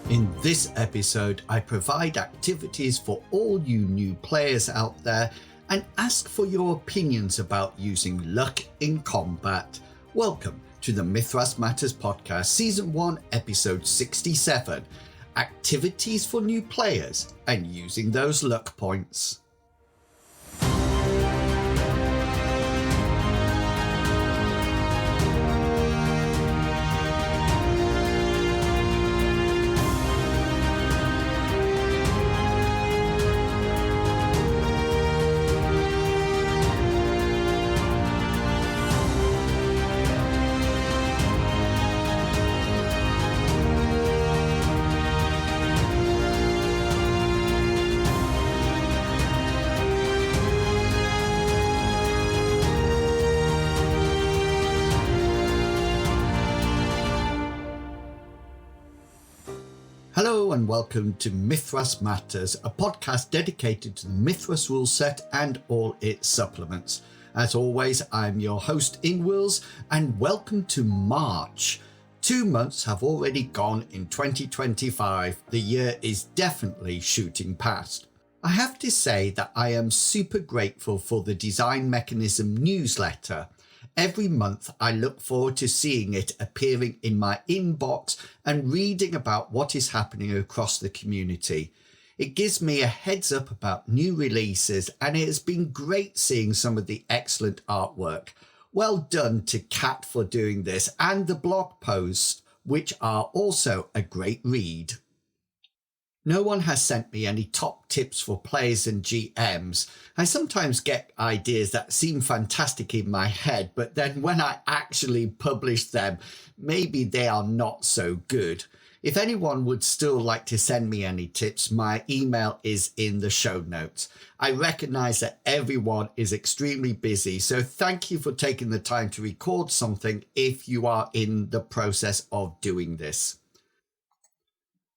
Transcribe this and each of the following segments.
In this episode, I provide activities for all you new players out there and ask for your opinions about using luck in combat. Welcome to the Mythras Matters podcast, Season 1, Episode 67, Activities for New Players and Using Those Luck Points. Hello and welcome to Mythras Matters, a podcast dedicated to the Mythras rule set and all its supplements. As always, I'm your host, Inwils, and welcome to March. 2 months have already gone in 2025. The year is definitely shooting past. I have to say that I am super grateful for the Design Mechanism newsletter. Every month I look forward to seeing it appearing in my inbox and reading about what is happening across the community. It gives me a heads up about new releases, and it has been great seeing some of the excellent artwork. Well done to Kat for doing this, and the blog posts, which are also a great read. No one has sent me any top tips for players and GMs. I sometimes get ideas that seem fantastic in my head, but then when I actually publish them, maybe they are not so good. If anyone would still like to send me any tips, my email is in the show notes. I recognize that everyone is extremely busy, so thank you for taking the time to record something if you are in the process of doing this.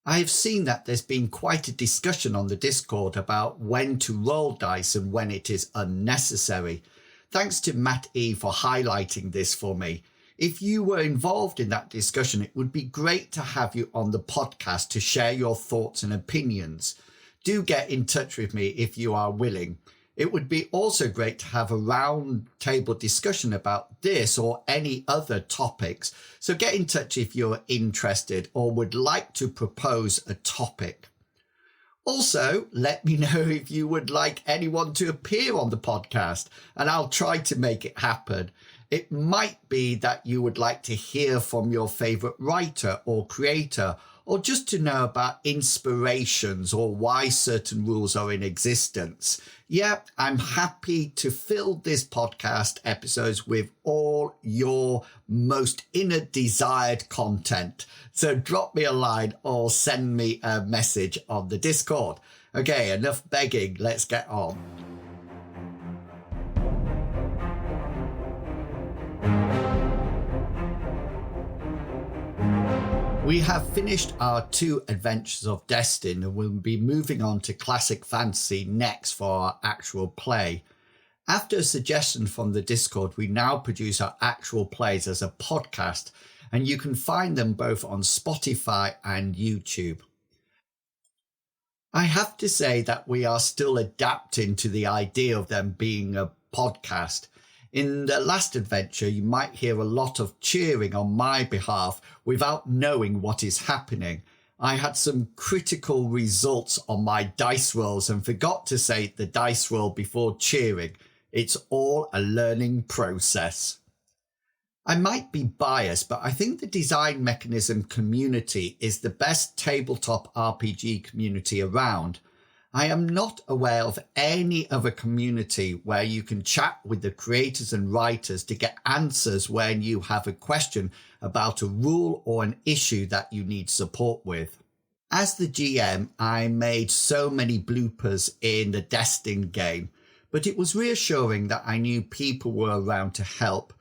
I have seen that there's been quite a discussion on the Discord about when to roll dice and when it is unnecessary. Thanks to Matt E for highlighting this for me. If you were involved in that discussion, it would be great to have you on the podcast to share your thoughts and opinions. Do get in touch with me if you are willing. It would be also great to have a round table discussion about this or any other topics. So get in touch if you're interested or would like to propose a topic. Also, let me know if you would like anyone to appear on the podcast, and I'll try to make it happen. It might be that you would like to hear from your favorite writer or creator, or just to know about inspirations or why certain rules are in existence. Yeah, I'm happy to fill this podcast episodes with all your most inner desired content. So drop me a line or send me a message on the Discord. Okay, enough begging, let's get on. We have finished our 2 Adventures of Destin and we'll be moving on to Classic Fantasy next for our actual play. After a suggestion from the Discord, we now produce our actual plays as a podcast, and you can find them both on Spotify and YouTube. I have to say that we are still adapting to the idea of them being a podcast. In the last adventure, you might hear a lot of cheering on my behalf without knowing what is happening. I had some critical results on my dice rolls and forgot to say the dice roll before cheering. It's all a learning process. I might be biased, but I think the Design Mechanism community is the best tabletop RPG community around. I am not aware of any other community where you can chat with the creators and writers to get answers when you have a question about a rule or an issue that you need support with. As the GM, I made so many bloopers in the Destin game, but it was reassuring that I knew people were around to help.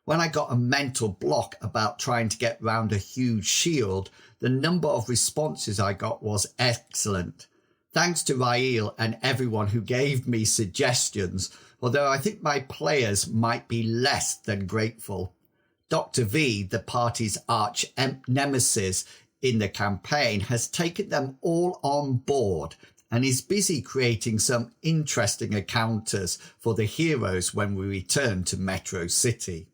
When I got a mental block about trying to get round a huge shield, the number of responses I got was excellent. Thanks to Rael and everyone who gave me suggestions, although I think my players might be less than grateful. Dr. V, the party's arch nemesis, in the campaign has taken them all on board and is busy creating some interesting encounters for the heroes when we return to Metro City.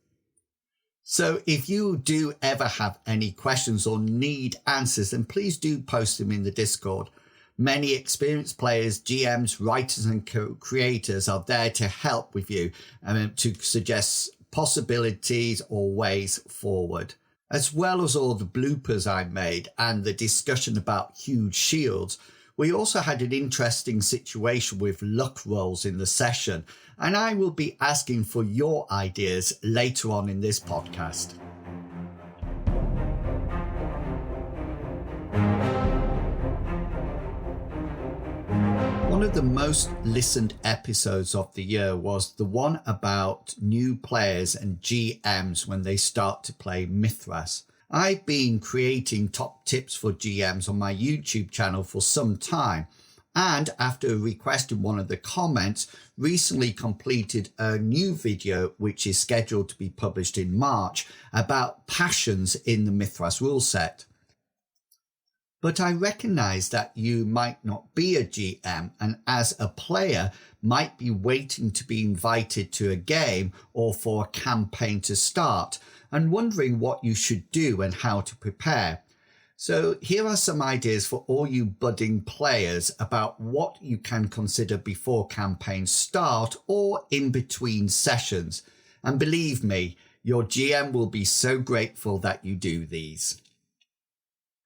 So if you do ever have any questions or need answers, then please do post them in the Discord. Many experienced players, GMs, writers and creators are there to help with you and to suggest possibilities or ways forward. As well as all the bloopers I made and the discussion about huge shields, we also had an interesting situation with luck rolls in the session, and I will be asking for your ideas later on in this podcast. One of the most listened episodes of the year was the one about new players and GMs when they start to play Mythras. I've been creating top tips for GMs on my YouTube channel for some time, and after requesting one of the comments, recently completed a new video which is scheduled to be published in March about passions in the Mythras rule set. But I recognise that you might not be a GM and as a player might be waiting to be invited to a game or for a campaign to start and wondering what you should do and how to prepare. So here are some ideas for all you budding players about what you can consider before campaigns start or in between sessions. And believe me, your GM will be so grateful that you do these.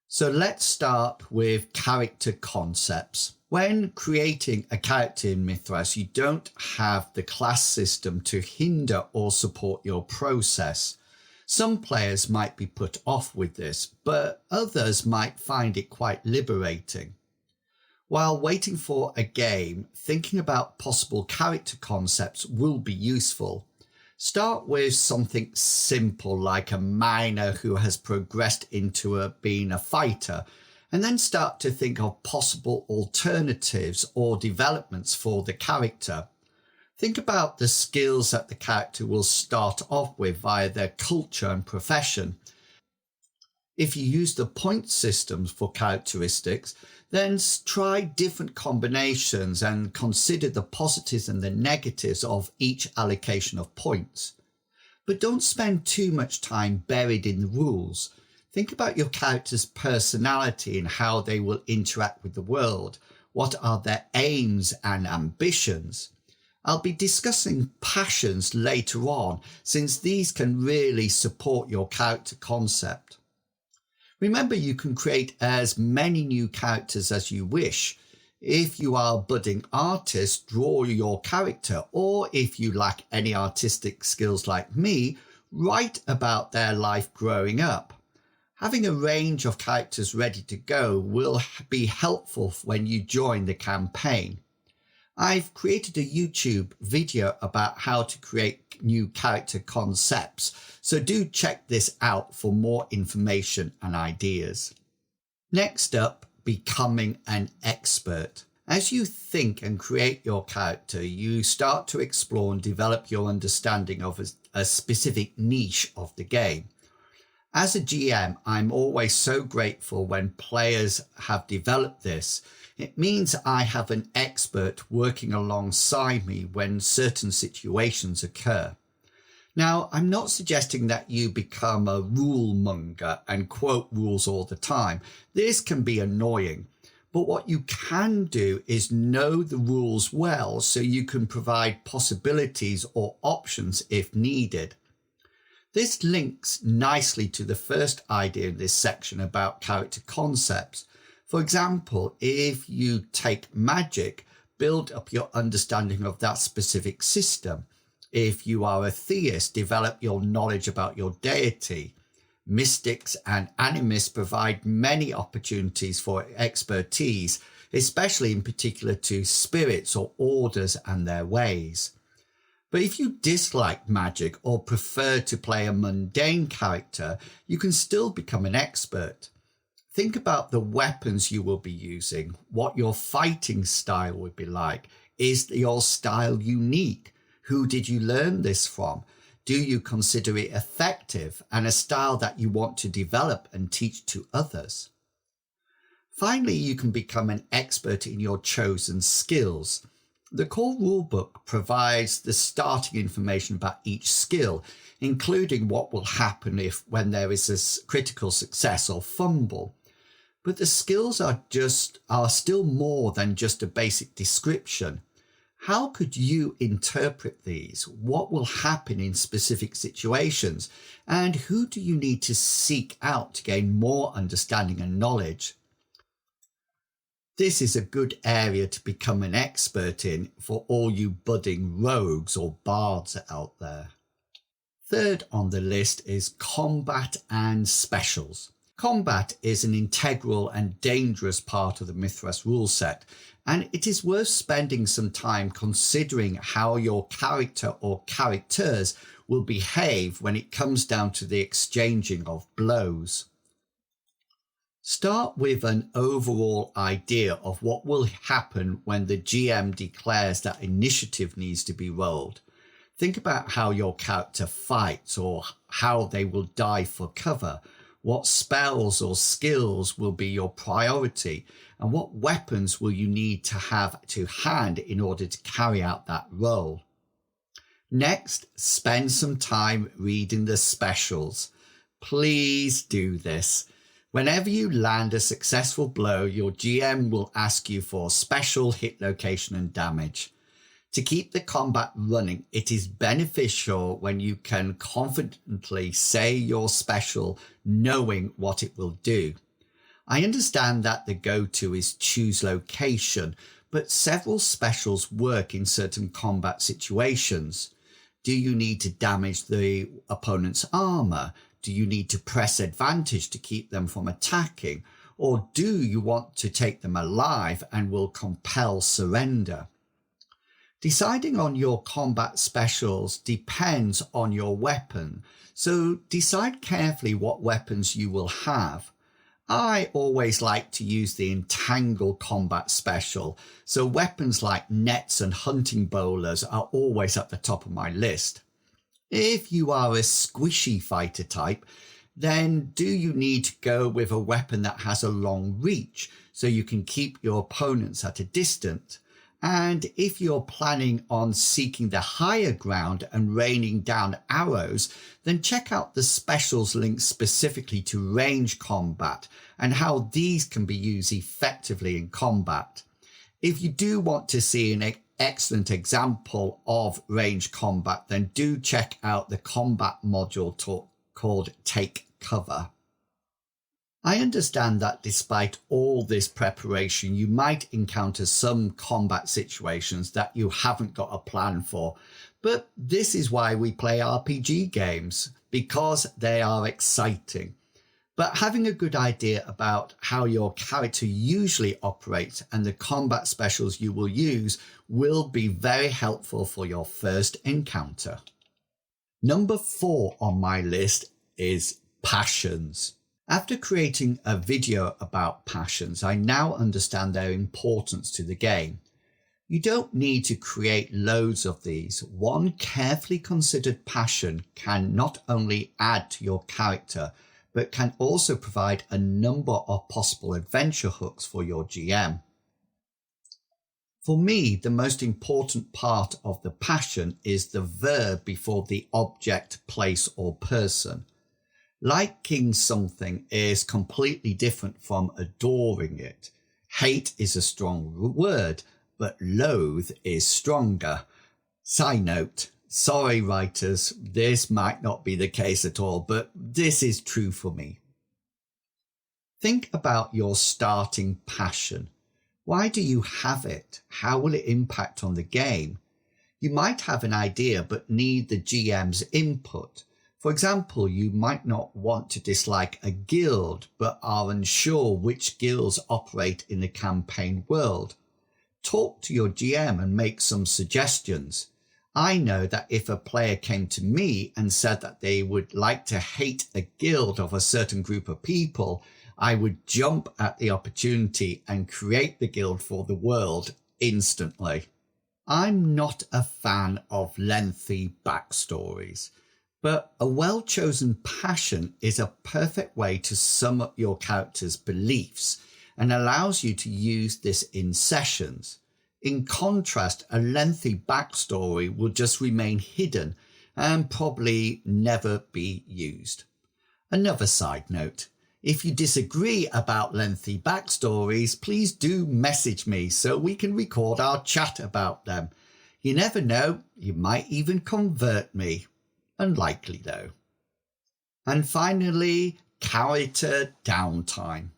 So let's start with character concepts. When creating a character in Mythras, you don't have the class system to hinder or support your process. Some players might be put off with this, but others might find it quite liberating. While waiting for a game, thinking about possible character concepts will be useful. Start with something simple like a miner who has progressed into being a fighter, and then start to think of possible alternatives or developments for the character. Think about the skills that the character will start off with via their culture and profession. If you use the point systems for characteristics, then try different combinations and consider the positives and the negatives of each allocation of points. But don't spend too much time buried in the rules. Think about your character's personality and how they will interact with the world. What are their aims and ambitions? I'll be discussing passions later on, since these can really support your character concept. Remember, you can create as many new characters as you wish. If you are a budding artist, draw your character, or if you lack any artistic skills like me, write about their life growing up. Having a range of characters ready to go will be helpful when you join the campaign. I've created a YouTube video about how to create new character concepts, so do check this out for more information and ideas. Next up, becoming an expert. As you think and create your character, you start to explore and develop your understanding of a specific niche of the game. As a GM, I'm always so grateful when players have developed this. It means I have an expert working alongside me when certain situations occur. Now, I'm not suggesting that you become a rule monger and quote rules all the time. This can be annoying. But what you can do is know the rules well so you can provide possibilities or options if needed. This links nicely to the first idea in this section about character concepts. For example, if you take magic, build up your understanding of that specific system. If you are a theist, develop your knowledge about your deity. Mystics and animists provide many opportunities for expertise, especially in particular to spirits or orders and their ways. But if you dislike magic or prefer to play a mundane character, you can still become an expert. Think about the weapons you will be using, what your fighting style would be like. Is your style unique? Who did you learn this from? Do you consider it effective and a style that you want to develop and teach to others? Finally, you can become an expert in your chosen skills. The core rulebook provides the starting information about each skill, including what will happen when there is a critical success or fumble. But the skills are still more than just a basic description. How could you interpret these? What will happen in specific situations? And who do you need to seek out to gain more understanding and knowledge? This is a good area to become an expert in for all you budding rogues or bards out there. Third on the list is combat and specials. Combat is an integral and dangerous part of the Mythras rule set, and it is worth spending some time considering how your character or characters will behave when it comes down to the exchanging of blows. Start with an overall idea of what will happen when the GM declares that initiative needs to be rolled. Think about how your character fights or how they will dive for cover. What spells or skills will be your priority, and what weapons will you need to have to hand in order to carry out that role? Next, spend some time reading the specials. Please do this. Whenever you land a successful blow, your GM will ask you for special hit location and damage. To keep the combat running, it is beneficial when you can confidently say your special, knowing what it will do. I understand that the go-to is choose location, but several specials work in certain combat situations. Do you need to damage the opponent's armor? Do you need to press advantage to keep them from attacking? Or do you want to take them alive and will compel surrender? Deciding on your combat specials depends on your weapon, so decide carefully what weapons you will have. I always like to use the entangle combat special, so weapons like nets and hunting bowlers are always at the top of my list. If you are a squishy fighter type, then do you need to go with a weapon that has a long reach so you can keep your opponents at a distance? And if you're planning on seeking the higher ground and raining down arrows, then check out the specials linked specifically to range combat and how these can be used effectively in combat. If you do want to see an excellent example of range combat, then do check out the combat module called Take Cover. I understand that despite all this preparation, you might encounter some combat situations that you haven't got a plan for. But this is why we play RPG games, because they are exciting. But having a good idea about how your character usually operates and the combat specials you will use will be very helpful for your first encounter. Number 4 on my list is passions. After creating a video about passions, I now understand their importance to the game. You don't need to create loads of these. One carefully considered passion can not only add to your character, but can also provide a number of possible adventure hooks for your GM. For me, the most important part of the passion is the verb before the object, place, or person. Liking something is completely different from adoring it. Hate is a strong word, but loathe is stronger. Side note, sorry writers, this might not be the case at all, but this is true for me. Think about your starting passion. Why do you have it? How will it impact on the game? You might have an idea but need the GM's input. For example, you might not want to dislike a guild, but are unsure which guilds operate in the campaign world. Talk to your GM and make some suggestions. I know that if a player came to me and said that they would like to hate a guild of a certain group of people, I would jump at the opportunity and create the guild for the world instantly. I'm not a fan of lengthy backstories, but a well-chosen passion is a perfect way to sum up your character's beliefs and allows you to use this in sessions. In contrast, a lengthy backstory will just remain hidden and probably never be used. Another side note, if you disagree about lengthy backstories, please do message me so we can record our chat about them. You never know, you might even convert me. Unlikely though. And finally, character downtime.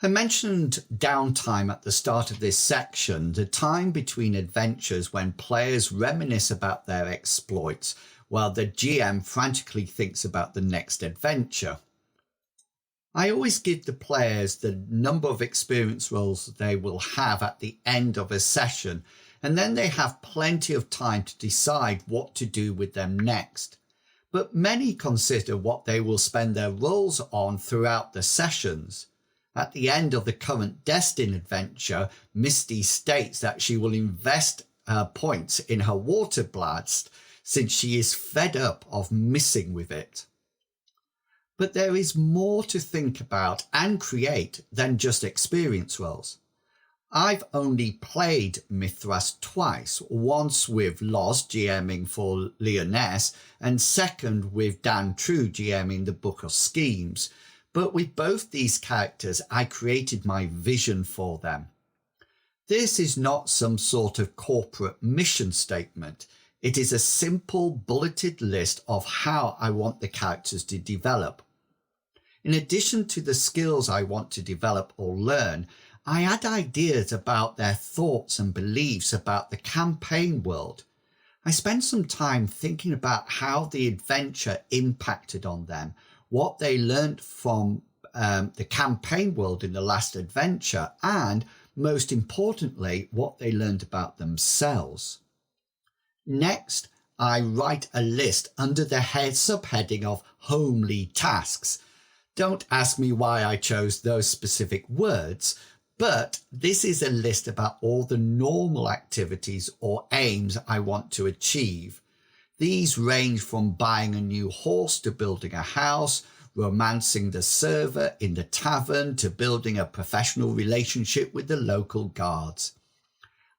I mentioned downtime at the start of this section, the time between adventures when players reminisce about their exploits while the GM frantically thinks about the next adventure. I always give the players the number of experience rolls they will have at the end of a session, and then they have plenty of time to decide what to do with them next. But many consider what they will spend their rolls on throughout the sessions. At the end of the current Destin adventure, Misty states that she will invest her points in her water blast since she is fed up of missing with it. But there is more to think about and create than just experience rolls. I've only played Mythras twice, once with Loz GMing for Lyonesse and second with Dan True GMing the Book of Schemes. But with both these characters, I created my vision for them. This is not some sort of corporate mission statement. It is a simple bulleted list of how I want the characters to develop. In addition to the skills I want to develop or learn, I add ideas about their thoughts and beliefs about the campaign world. I spend some time thinking about how the adventure impacted on them, what they learned from the campaign world in the last adventure, and most importantly, what they learned about themselves. Next, I write a list under the subheading of homely tasks. Don't ask me why I chose those specific words, but this is a list about all the normal activities or aims I want to achieve. These range from buying a new horse to building a house, romancing the server in the tavern to building a professional relationship with the local guards.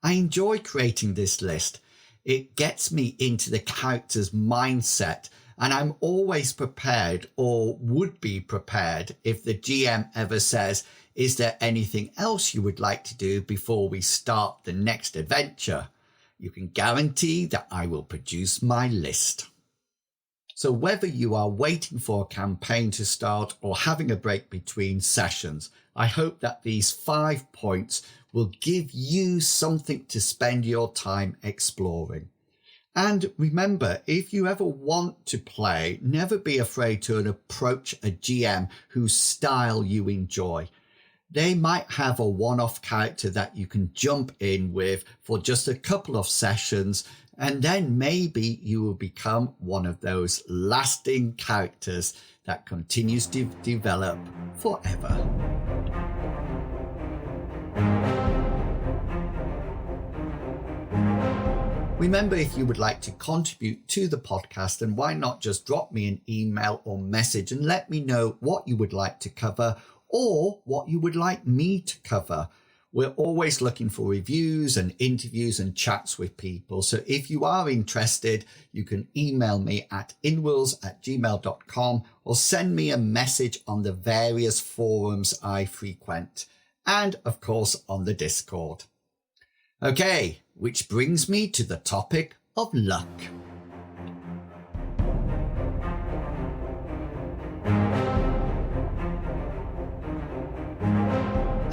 I enjoy creating this list. It gets me into the character's mindset, and I'm always prepared, or would be prepared, if the GM ever says, "Is there anything else you would like to do before we start the next adventure?" You can guarantee that I will produce my list. So whether you are waiting for a campaign to start or having a break between sessions, I hope that these 5 points will give you something to spend your time exploring. And remember, if you ever want to play, never be afraid to approach a GM whose style you enjoy. They might have a one-off character that you can jump in with for just a couple of sessions, and then maybe you will become one of those lasting characters that continues to develop forever. Remember, if you would like to contribute to the podcast, then why not just drop me an email or message and let me know what you would like to cover or what you would like me to cover. We're always looking for reviews and interviews and chats with people. So if you are interested, you can email me at inwils@gmail.com or send me a message on the various forums I frequent. And of course on the Discord. Okay, which brings me to the topic of luck.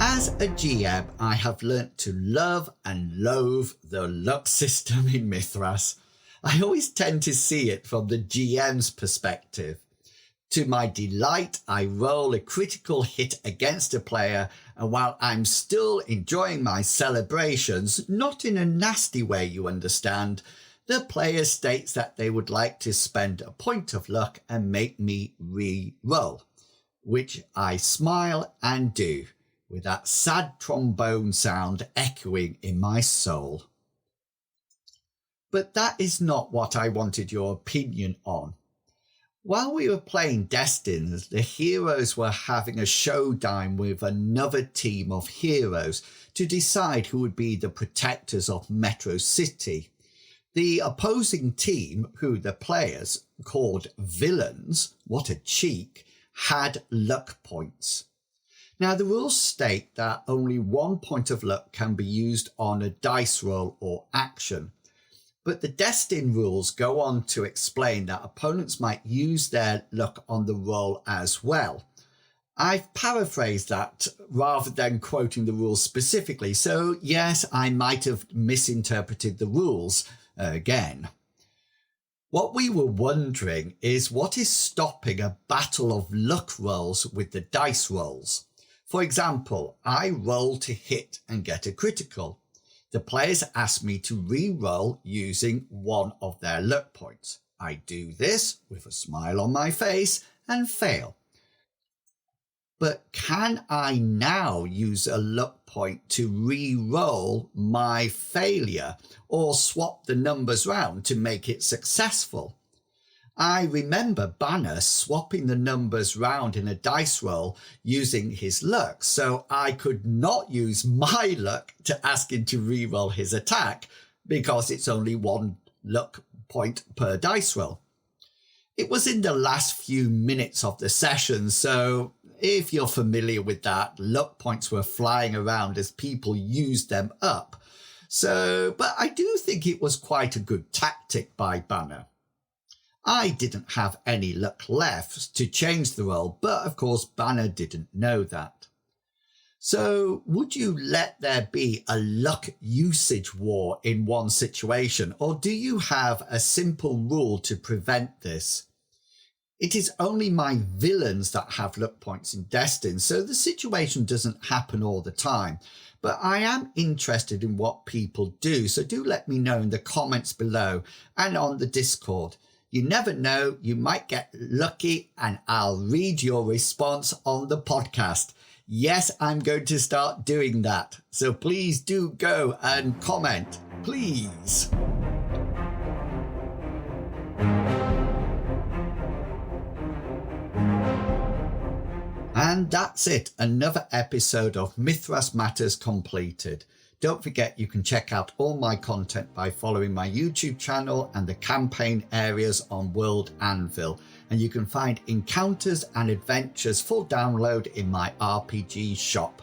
As a GM, I have learnt to love and loathe the luck system in Mythras. I always tend to see it from the GM's perspective. To my delight, I roll a critical hit against a player, and while I'm still enjoying my celebrations, not in a nasty way, you understand, the player states that they would like to spend a point of luck and make me re-roll, which I smile and do, with that sad trombone sound echoing in my soul. But that is not what I wanted your opinion on. While we were playing Destins, the heroes were having a showdown with another team of heroes to decide who would be the protectors of Metro City. The opposing team, who the players called villains, what a cheek, had luck points. Now, the rules state that only 1 point of luck can be used on a dice roll or action. But the Destin rules go on to explain that opponents might use their luck on the roll as well. I've paraphrased that rather than quoting the rules specifically, so yes, I might have misinterpreted the rules again. What we were wondering is what is stopping a battle of luck rolls with the dice rolls. For example, I roll to hit and get a critical. The players ask me to re-roll using one of their luck points. I do this with a smile on my face and fail. But can I now use a luck point to re-roll my failure or swap the numbers round to make it successful? I remember Banner swapping the numbers round in a dice roll using his luck, so I could not use my luck to ask him to re-roll his attack because it's only 1 luck point per dice roll. It was in the last few minutes of the session, so if you're familiar with that, luck points were flying around as people used them up. But I do think it was quite a good tactic by Banner. I didn't have any luck left to change the roll, but of course Banner didn't know that. So would you let there be a luck usage war in one situation, or do you have a simple rule to prevent this? It is only my villains that have luck points in Destin, so the situation doesn't happen all the time. But I am interested in what people do, so do let me know in the comments below and on the Discord. You never know, you might get lucky and I'll read your response on the podcast. Yes, I'm going to start doing that. So please do go and comment, please. And that's it. Another episode of Mythras Matters completed. Don't forget you can check out all my content by following my YouTube channel and the campaign areas on World Anvil. And you can find encounters and adventures for download in my RPG shop.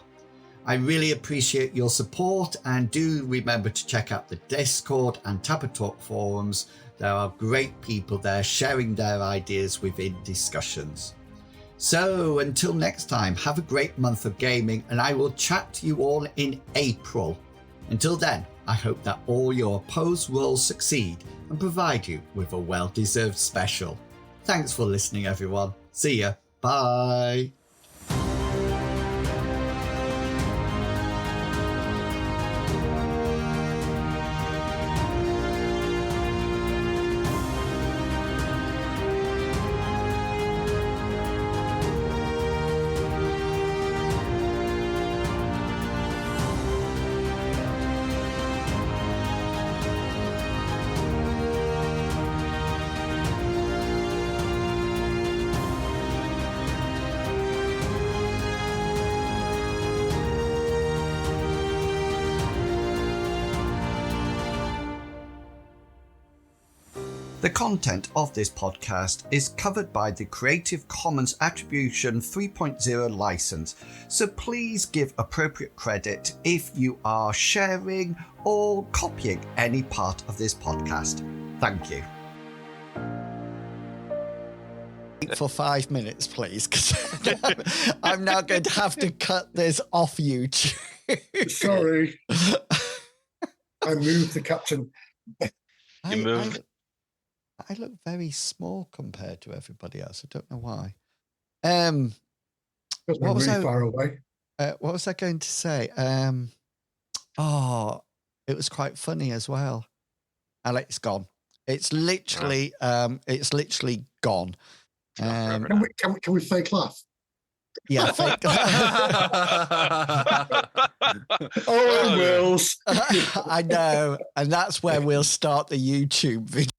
I really appreciate your support, and do remember to check out the Discord and Tapper Talk forums. There are great people there sharing their ideas within discussions. So until next time, have a great month of gaming, and I will chat to you all in April. Until then, I hope that all your opposed rolls succeed and provide you with a well-deserved special. Thanks for listening, everyone. See ya. Bye. The content of this podcast is covered by the Creative Commons Attribution 3.0 license, so please give appropriate credit if you are sharing or copying any part of this podcast. Thank you. For 5 minutes, please, because I'm now going to have to cut this off YouTube. Sorry. I moved the captain. You moved. I look very small compared to everybody else. I don't know why. Because we're really far away. What was I going to say? It was quite funny as well. Alex gone. It's literally gone. Can we fake laugh? Yeah, fake Oh, Wills. I know, and that's where we'll start the YouTube video.